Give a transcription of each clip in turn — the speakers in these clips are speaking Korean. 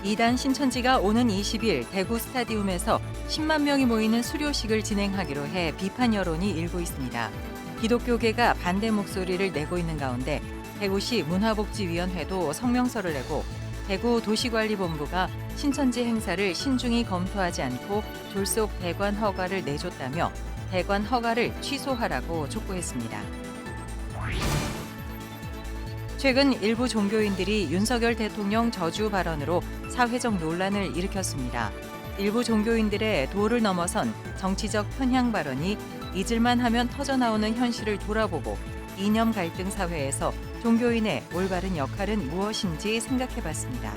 이단 신천지가 오는 20일 대구 스타디움에서 10만 명이 모이는 수료식을 진행하기로 해 비판 여론이 일고 있습니다. 기독교계가 반대 목소리를 내고 있는 가운데 대구시 문화복지위원회도 성명서를 내고 대구 도시관리본부가 신천지 행사를 신중히 검토하지 않고 졸속 대관 허가를 내줬다며 대관 허가를 취소하라고 촉구했습니다. 최근 일부 종교인들이 윤석열 대통령 저주 발언으로 사회적 논란을 일으켰습니다. 일부 종교인들의 도를 넘어선 정치적 편향 발언이 잊을만 하면 터져나오는 현실을 돌아보고 이념 갈등 사회에서 종교인의 올바른 역할은 무엇인지 생각해봤습니다.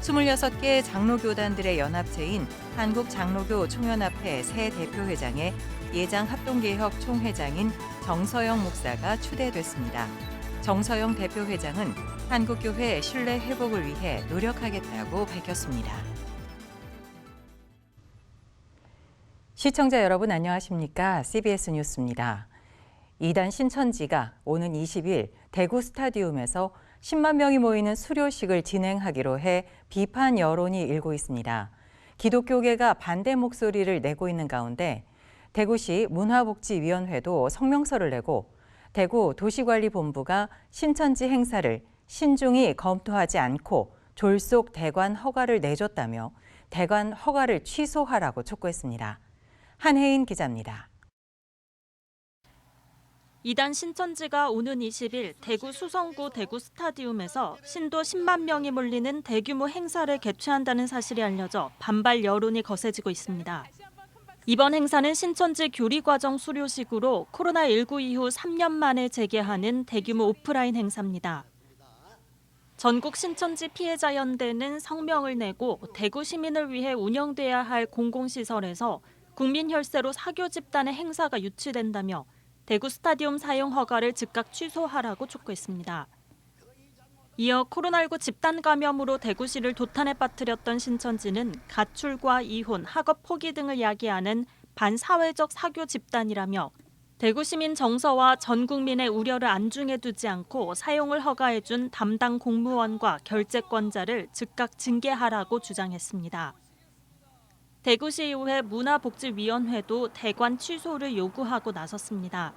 26개 장로교단들의 연합체인 한국장로교 총연합회 새 대표회장에 예장 합동개혁 총회장인 정서영 목사가 추대됐습니다. 정서영 대표회장은 한국교회 신뢰 회복을 위해 노력하겠다고 밝혔습니다. 시청자 여러분 안녕하십니까? CBS 뉴스입니다. 이단 신천지가 오는 20일 대구 스타디움에서 10만 명이 모이는 수료식을 진행하기로 해 비판 여론이 일고 있습니다. 기독교계가 반대 목소리를 내고 있는 가운데 대구시 문화복지위원회도 성명서를 내고 대구 도시관리본부가 신천지 행사를 신중히 검토하지 않고 졸속 대관 허가를 내줬다며 대관 허가를 취소하라고 촉구했습니다. 한혜인 기자입니다. 이단 신천지가 오는 20일 대구 수성구 대구 스타디움에서 신도 10만 명이 몰리는 대규모 행사를 개최한다는 사실이 알려져 반발 여론이 거세지고 있습니다. 이번 행사는 신천지 교리과정 수료식으로 코로나19 이후 3년 만에 재개하는 대규모 오프라인 행사입니다. 전국 신천지 피해자연대는 성명을 내고 대구 시민을 위해 운영돼야 할 공공시설에서 국민 혈세로 사교 집단의 행사가 유치된다며 대구 스타디움 사용 허가를 즉각 취소하라고 촉구했습니다. 이어 코로나19 집단 감염으로 대구시를 도탄에 빠뜨렸던 신천지는 가출과 이혼, 학업 포기 등을 야기하는 반사회적 사교 집단이라며 대구 시민 정서와 전 국민의 우려를 안중에 두지 않고 사용을 허가해준 담당 공무원과 결재권자를 즉각 징계하라고 주장했습니다. 대구시의회 문화복지위원회도 대관 취소를 요구하고 나섰습니다.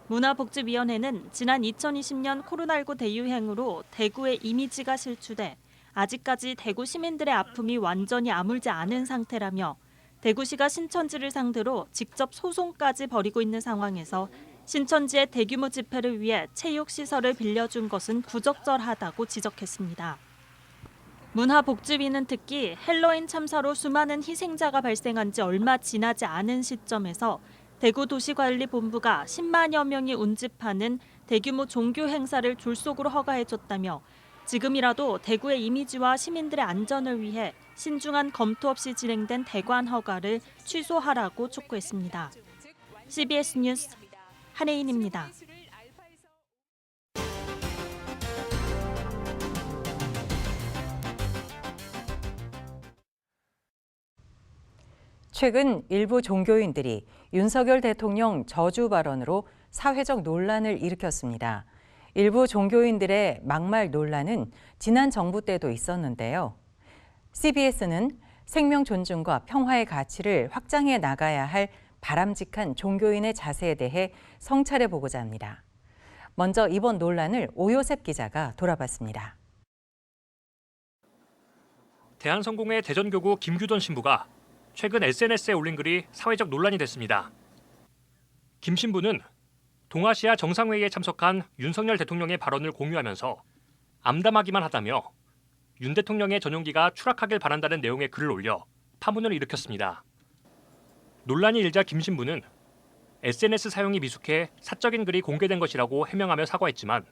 문화복지위원회는 지난 2020년 코로나19 대유행으로 대구의 이미지가 실추돼 아직까지 대구 시민들의 아픔이 완전히 아물지 않은 상태라며 대구시가 신천지를 상대로 직접 소송까지 벌이고 있는 상황에서 신천지의 대규모 집회를 위해 체육시설을 빌려준 것은 부적절하다고 지적했습니다. 문화복지위는 특히 헬로윈 참사로 수많은 희생자가 발생한 지 얼마 지나지 않은 시점에서 대구 도시관리본부가 10만여 명이 운집하는 대규모 종교 행사를 졸속으로 허가해줬다며 지금이라도 대구의 이미지와 시민들의 안전을 위해 신중한 검토 없이 진행된 대관 허가를 취소하라고 촉구했습니다. CBS 뉴스 한혜인입니다. 최근 일부 종교인들이 윤석열 대통령 저주 발언으로 사회적 논란을 일으켰습니다. 일부 종교인들의 막말 논란은 지난 정부 때도 있었는데요. CBS는 생명 존중과 평화의 가치를 확장해 나가야 할 바람직한 종교인의 자세에 대해 성찰해 보고자 합니다. 먼저 이번 논란을 오요셉 기자가 돌아봤습니다. 대한성공회 대전교구 김규돈 신부가 최근 SNS에 올린 글이 사회적 논란이 됐습니다. 김 신부는 동아시아 정상회의에 참석한 윤석열 대통령의 발언을 공유하면서 암담하기만 하다며 윤 대통령의 전용기가 추락하길 바란다는 내용의 글을 올려 파문을 일으켰습니다. 논란이 일자 김 신부는 SNS 사용이 미숙해 사적인 글이 공개된 것이라고 해명하며 사과했지만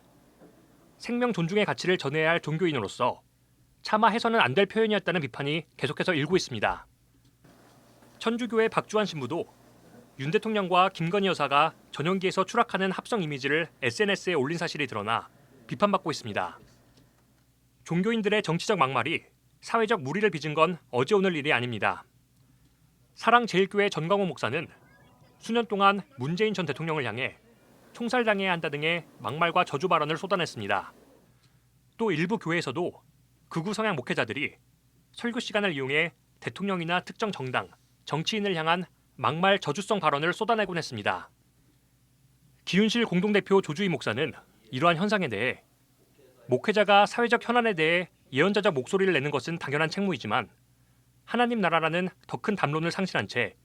생명 존중의 가치를 전해야 할 종교인으로서 차마 해서는 안 될 표현이었다는 비판이 계속해서 일고 있습니다. 천주교의 박주환 신부도 윤 대통령과 김건희 여사가 전용기에서 추락하는 합성 이미지를 SNS에 올린 사실이 드러나 비판받고 있습니다. 종교인들의 정치적 막말이 사회적 물의를 빚은 건 어제 오늘 일이 아닙니다. 사랑제일교회 전광호 목사는 수년 동안 문재인 전 대통령을 향해 총살당해야 한다 등의 막말과 저주 발언을 쏟아냈습니다. 또 일부 교회에서도 극우 성향 목회자들이 설교 시간을 이용해 대통령이나 특정 정당, 정치인을 향한 막말 저주성 발언을 쏟아내곤 했습니다. 기윤실 공동대표 조주희 목사는 이러한 현상에 대해 목회자가 사회적 현안에 대해 예언자적 목소리를 내는 것은 당연한 책무이지만 하나님 나라라는 더 큰 담론을 상실한 채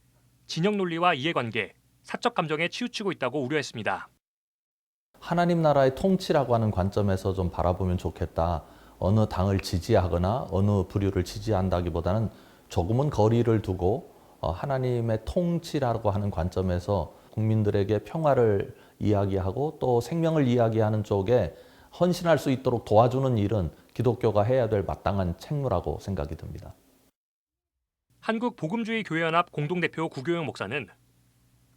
진영 논리와 이해관계, 사적 감정에 치우치고 있다고 우려했습니다. 하나님 나라의 통치라고 하는 관점에서 좀 바라보면 좋겠다. 어느 당을 지지하거나 어느 부류를 지지한다기보다는 조금은 거리를 두고 하나님의 통치라고 하는 관점에서 국민들에게 평화를 이야기하고 또 생명을 이야기하는 쪽에 헌신할 수 있도록 도와주는 일은 기독교가 해야 될 마땅한 책무라고 생각이 듭니다. 한국복음주의교회연합 공동대표 구교영 목사는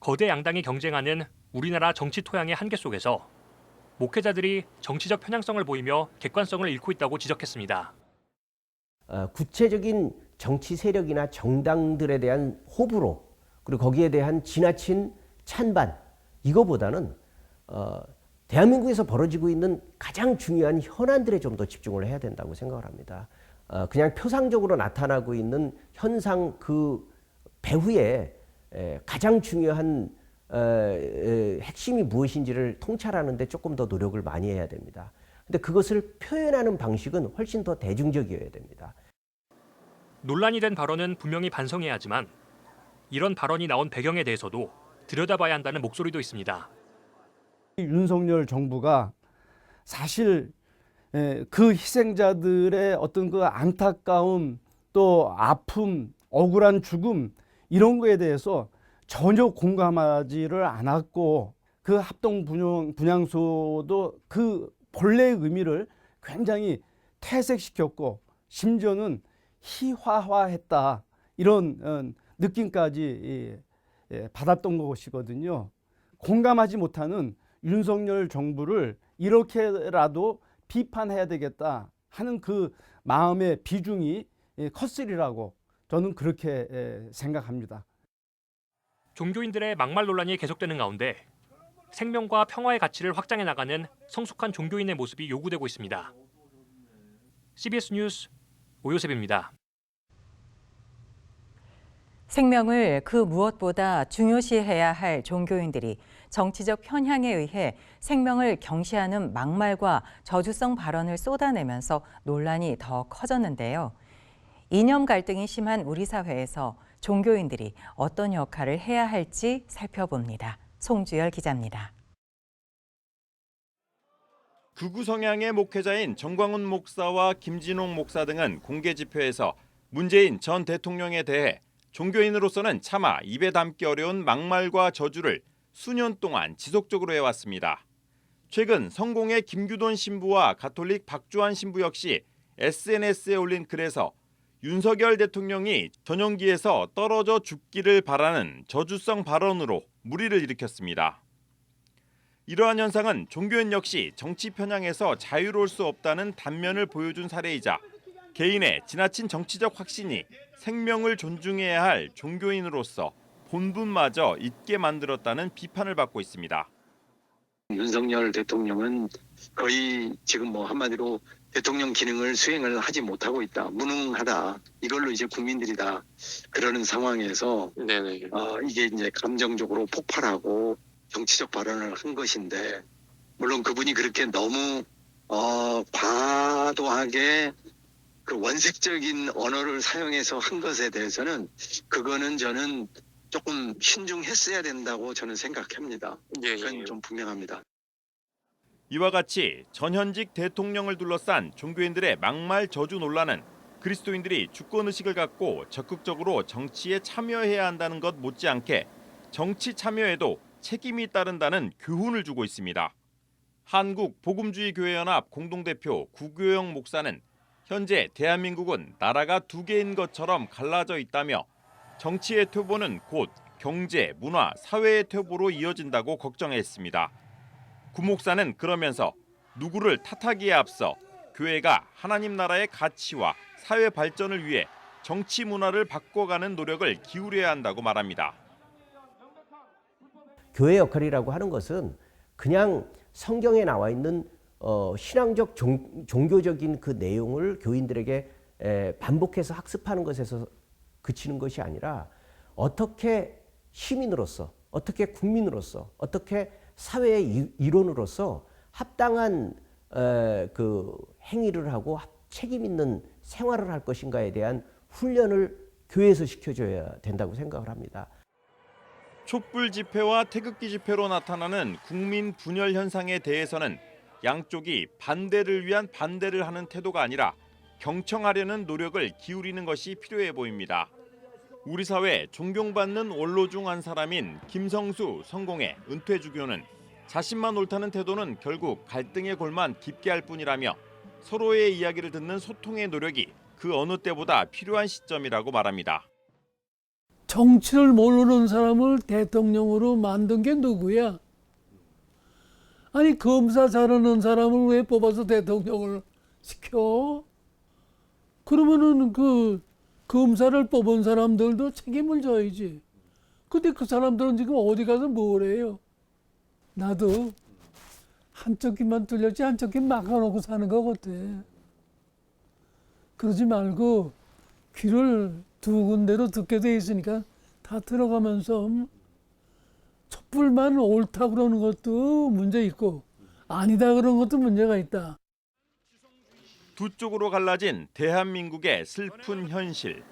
거대 양당이 경쟁하는 우리나라 정치 토양의 한계 속에서 목회자들이 정치적 편향성을 보이며 객관성을 잃고 있다고 지적했습니다. 구체적인 정치 세력이나 정당들에 대한 호불호 그리고 거기에 대한 지나친 찬반 이거보다는 대한민국에서 벌어지고 있는 가장 중요한 현안들에 좀 더 집중을 해야 된다고 생각을 합니다. 그냥 표상적으로 나타나고 있는 현상 그 배후에 가장 중요한 핵심이 무엇인지를 통찰하는 데 조금 더 노력을 많이 해야 됩니다. 근데 그것을 표현하는 방식은 훨씬 더 대중적이어야 됩니다. 논란이 된 발언은 분명히 반성해야 하지만 이런 발언이 나온 배경에 대해서도 들여다봐야 한다는 목소리도 있습니다. 윤석열 정부가 사실 그 희생자들의 어떤 그 안타까움 또 아픔, 억울한 죽음 이런 거에 대해서 전혀 공감하지를 않았고 그 합동 분향소도 그 본래의 의미를 굉장히 퇴색시켰고 심지어는 희화화했다 이런 느낌까지 받았던 것이거든요. 공감하지 못하는 윤석열 정부를 이렇게라도 비판해야 되겠다 하는 그 마음의 비중이 컸으리라고 저는 그렇게 생각합니다. 종교인들의 막말 논란이 계속되는 가운데 생명과 평화의 가치를 확장해 나가는 성숙한 종교인의 모습이 요구되고 있습니다. CBS 뉴스 오요셉입니다. 생명을 그 무엇보다 중요시해야 할 종교인들이 정치적 편향에 의해 생명을 경시하는 막말과 저주성 발언을 쏟아내면서 논란이 더 커졌는데요. 이념 갈등이 심한 우리 사회에서 종교인들이 어떤 역할을 해야 할지 살펴봅니다. 송주열 기자입니다. 극우 성향의 목회자인 정광훈 목사와 김진홍 목사 등은 공개 집회에서 문재인 전 대통령에 대해 종교인으로서는 차마 입에 담기 어려운 막말과 저주를 수년 동안 지속적으로 해왔습니다. 최근 성공의 김규돈 신부와 가톨릭 박주환 신부 역시 SNS에 올린 글에서 윤석열 대통령이 전용기에서 떨어져 죽기를 바라는 저주성 발언으로 물의를 일으켰습니다. 이러한 현상은 종교인 역시 정치 편향에서 자유로울 수 없다는 단면을 보여준 사례이자 개인의 지나친 정치적 확신이 생명을 존중해야 할 종교인으로서 본분마저 잊게 만들었다는 비판을 받고 있습니다. 윤석열 대통령은 거의 지금 한마디로 대통령 기능을 수행을 하지 못하고 있다. 무능하다. 이걸로 이제 국민들이 다 그러는 상황에서 이게 이제 감정적으로 폭발하고 정치적 발언을 한 것인데 물론 그분이 그렇게 너무 과도하게 그 원색적인 언어를 사용해서 한 것에 대해서는 그거는 저는 조금 신중했어야 된다고 저는 생각합니다. 그건 좀 분명합니다. 이와 같이 전현직 대통령을 둘러싼 종교인들의 막말 저주 논란은 그리스도인들이 주권의식을 갖고 적극적으로 정치에 참여해야 한다는 것 못지않게 정치 참여에도 책임이 따른다는 교훈을 주고 있습니다. 한국복음주의교회연합 공동대표 구교영 목사는 현재 대한민국은 나라가 두 개인 것처럼 갈라져 있다며 정치의 퇴보는 곧 경제, 문화, 사회의 퇴보로 이어진다고 걱정했습니다. 구 목사는 그러면서 누구를 탓하기에 앞서 교회가 하나님 나라의 가치와 사회 발전을 위해 정치 문화를 바꿔가는 노력을 기울여야 한다고 말합니다. 교회 역할이라고 하는 것은 그냥 성경에 나와 있는 신앙적 종교적인 그 내용을 교인들에게 반복해서 학습하는 것에서 그치는 것이 아니라 어떻게 시민으로서, 어떻게 국민으로서, 어떻게 사회의 일원으로서 합당한 그 행위를 하고 책임 있는 생활을 할 것인가에 대한 훈련을 교회에서 시켜줘야 된다고 생각을 합니다. 촛불 집회와 태극기 집회로 나타나는 국민 분열 현상에 대해서는 양쪽이 반대를 위한 반대를 하는 태도가 아니라 경청하려는 노력을 기울이는 것이 필요해 보입니다. 우리 사회 존경받는 원로 중 한 사람인 김성수 성공의 은퇴주교는 자신만 옳다는 태도는 결국 갈등의 골만 깊게 할 뿐이라며 서로의 이야기를 듣는 소통의 노력이 그 어느 때보다 필요한 시점이라고 말합니다. 정치를 모르는 사람을 대통령으로 만든 게 누구야? 아니 검사 잘하는 사람을 왜 뽑아서 대통령을 시켜? 그러면은 그 검사를 뽑은 사람들도 책임을 져야지. 근데 그 사람들은 지금 어디 가서 뭘 해요? 나도 한쪽 귀만 뚫렸지 한쪽 귀 막아놓고 사는 것 같아. 그러지 말고 귀를 두 군데로 듣게 돼 있으니까 다 들어가면서 촛불만 옳다 그러는 것도 문제 있고 아니다 그런 것도 문제가 있다. 두 쪽으로 갈라진 대한민국의 슬픈 현실.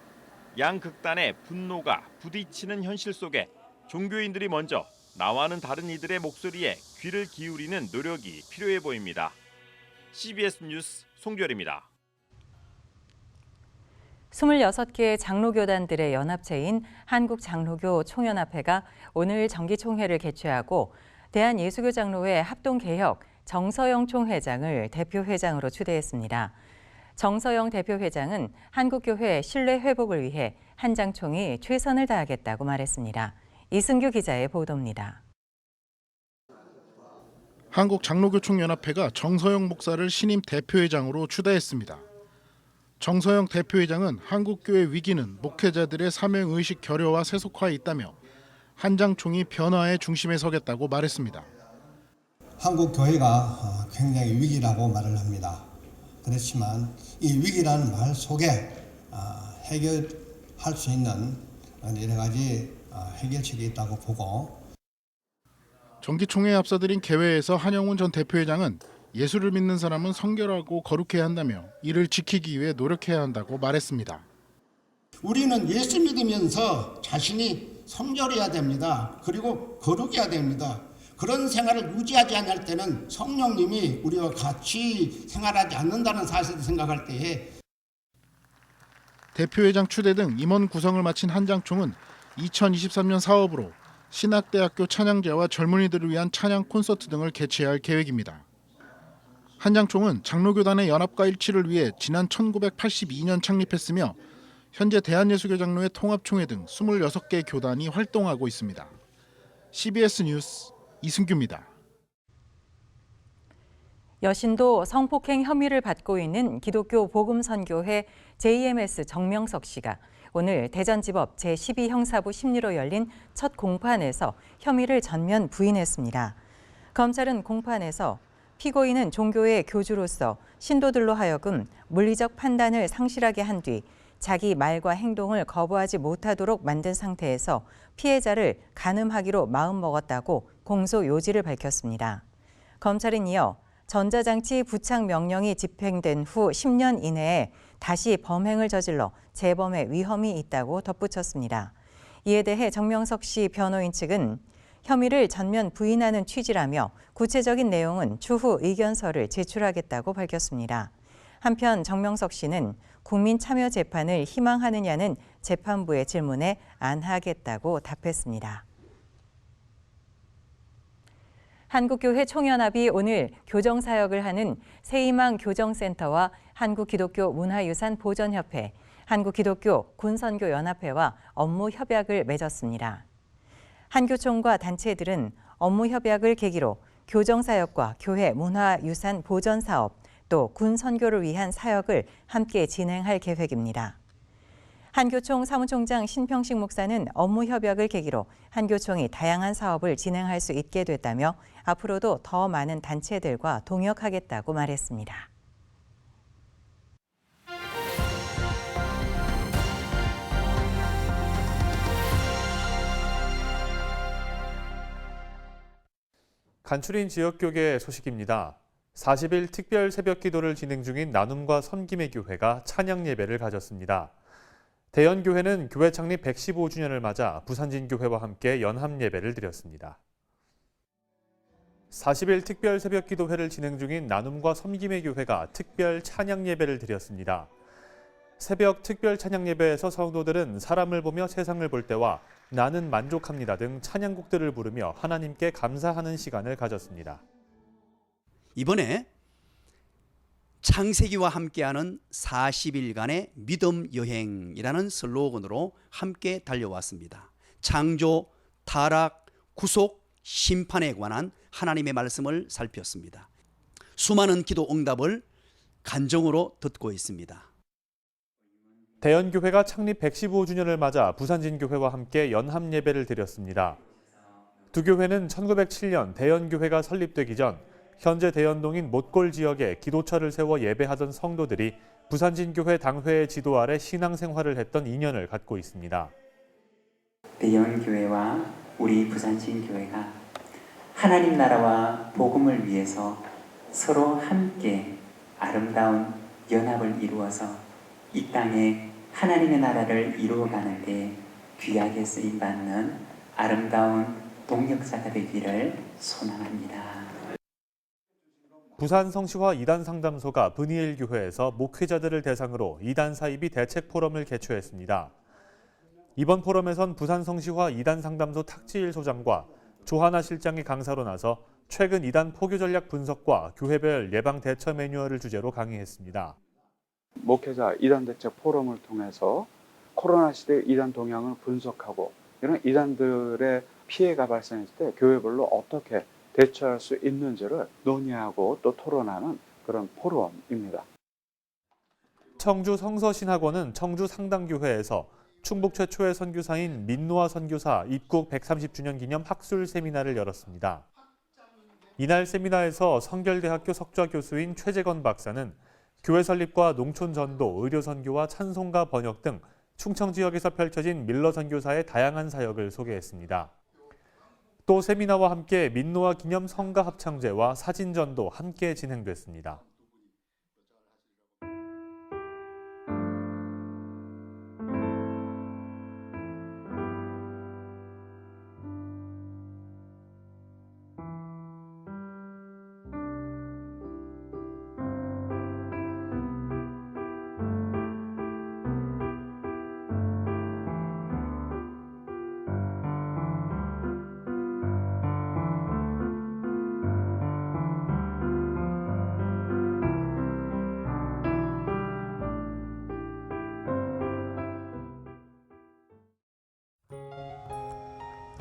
양극단의 분노가 부딪히는 현실 속에 종교인들이 먼저 나와는 다른 이들의 목소리에 귀를 기울이는 노력이 필요해 보입니다. CBS 뉴스 송주열입니다. 26개 장로교단들의 연합체인 한국장로교 총연합회가 오늘 정기총회를 개최하고 대한예수교장로회 합동개혁 정서영 총회장을 대표회장으로 추대했습니다. 정서영 대표회장은 한국교회 신뢰 회복을 위해 한장총이 최선을 다하겠다고 말했습니다. 이승규 기자의 보도입니다. 한국장로교총연합회가 정서영 목사를 신임 대표회장으로 추대했습니다. 정서영 대표회장은 한국교회 위기는 목회자들의 사명의식 결여와 세속화에 있다며 한장총이 변화의 중심에 서겠다고 말했습니다. 한국교회가 굉장히 위기라고 말을 합니다. 그렇지만 이 위기라는 말 속에 해결할 수 있는 여러 가지 해결책이 있다고 보고 정기총회에 앞서드린 개회에서 한영훈 전 대표회장은 예수를 믿는 사람은 성결하고 거룩해야 한다며 이를 지키기 위해 노력해야 한다고 말했습니다. 우리는 예수 믿으면서 자신이 성결해야 됩니다. 그리고 거룩해야 됩니다. 그런 생활을 유지하지 않을 때는 성령님이 우리와 같이 생활하지 않는다는 사실을 생각할 때에 대표회장 추대 등 임원 구성을 마친 한장총은 2023년 사업으로 신학대학교 찬양제와 젊은이들을 위한 찬양 콘서트 등을 개최할 계획입니다. 한장총은 장로교단의 연합과 일치를 위해 지난 1982년 창립했으며 현재 대한예수교장로회 통합총회 등 26개 교단이 활동하고 있습니다. CBS 뉴스 이승규입니다. 여신도 성폭행 혐의를 받고 있는 기독교 복음선교회 JMS 정명석 씨가 오늘 대전지법 제12형사부 심리로 열린 첫 공판에서 혐의를 전면 부인했습니다. 검찰은 공판에서 피고인은 종교의 교주로서 신도들로 하여금 물리적 판단을 상실하게 한 뒤 자기 말과 행동을 거부하지 못하도록 만든 상태에서 피해자를 간음하기로 마음먹었다고 공소 요지를 밝혔습니다. 검찰은 이어 전자장치 부착 명령이 집행된 후 10년 이내에 다시 범행을 저질러 재범의 위험이 있다고 덧붙였습니다. 이에 대해 정명석 씨 변호인 측은 혐의를 전면 부인하는 취지라며 구체적인 내용은 추후 의견서를 제출하겠다고 밝혔습니다. 한편 정명석 씨는 국민 참여 재판을 희망하느냐는 재판부의 질문에 안 하겠다고 답했습니다. 한국교회 총연합이 오늘 교정사역을 하는 새희망 교정센터와 한국기독교 문화유산 보전협회, 한국기독교 군선교연합회와 업무 협약을 맺었습니다. 한교총과 단체들은 업무 협약을 계기로 교정사역과 교회 문화유산 보전사업, 또 군선교를 위한 사역을 함께 진행할 계획입니다. 한교총 사무총장 신평식 목사는 업무 협약을 계기로 한교총이 다양한 사업을 진행할 수 있게 됐다며 앞으로도 더 많은 단체들과 동역하겠다고 말했습니다. 간추린 지역교계 소식입니다. 40일 특별 새벽 기도를 진행 중인 나눔과 섬김의 교회가 찬양 예배를 가졌습니다. 대연교회는 교회 창립 115주년을 맞아 부산진교회와 함께 연합 예배를 드렸습니다. 40일 특별 새벽 기도회를 진행 중인 나눔과 섬김의 교회가 특별 찬양 예배를 드렸습니다. 새벽 특별 찬양 예배에서 성도들은 사람을 보며 세상을 볼 때와 나는 만족합니다 등 찬양곡들을 부르며 하나님께 감사하는 시간을 가졌습니다. 이번에 창세기와 함께하는 40일간의 믿음 여행이라는 슬로건으로 함께 달려왔습니다. 창조, 타락, 구속, 심판에 관한 하나님의 말씀을 살폈습니다. 수많은 기도 응답을 간정으로 듣고 있습니다. 대연교회가 창립 115주년을 맞아 부산진교회와 함께 연합 예배를 드렸습니다. 두 교회는 1907년 대연교회가 설립되기 전 현재 대연동인 못골 지역에 기도처를 세워 예배하던 성도들이 부산진교회 당회의 지도 아래 신앙생활을 했던 인연을 갖고 있습니다. 대연교회와 우리 부산진교회가 하나님 나라와 복음을 위해서 서로 함께 아름다운 연합을 이루어서 이 땅에 하나님의 나라를 이루어가는 데 귀하게 쓰임받는 아름다운 동역자가 되기를 소망합니다. 부산 성시화 이단 상담소가 브니엘 교회에서 목회자들을 대상으로 이단 사이비 대책 포럼을 개최했습니다. 이번 포럼에선 부산 성시화 이단 상담소 탁지일 소장과 조하나 실장이 강사로 나서 최근 이단 포교 전략 분석과 교회별 예방 대처 매뉴얼을 주제로 강의했습니다. 목회자 이단 대책 포럼을 통해서 코로나 시대 이단 동향을 분석하고 이런 이단들의 피해가 발생했을 때 교회별로 어떻게 대처할 수 있는지를 논의하고 또 토론하는 그런 포럼입니다. 청주 성서신학원은 청주 상당교회에서 충북 최초의 선교사인 민노아 선교사 입국 130주년 기념 학술 세미나를 열었습니다. 이날 세미나에서 성결대학교 석좌 교수인 최재건 박사는 교회 설립과 농촌 전도, 의료 선교와 찬송가 번역 등 충청 지역에서 펼쳐진 밀러 선교사의 다양한 사역을 소개했습니다. 또 세미나와 함께 민노아 기념 성가 합창제와 사진전도 함께 진행됐습니다.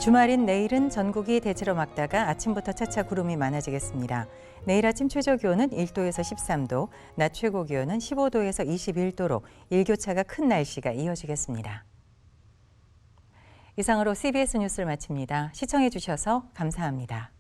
주말인 내일은 전국이 대체로 맑다가 아침부터 차차 구름이 많아지겠습니다. 내일 아침 최저 기온은 1도에서 13도, 낮 최고 기온은 15도에서 21도로 일교차가 큰 날씨가 이어지겠습니다. 이상으로 CBS 뉴스를 마칩니다. 시청해 주셔서 감사합니다.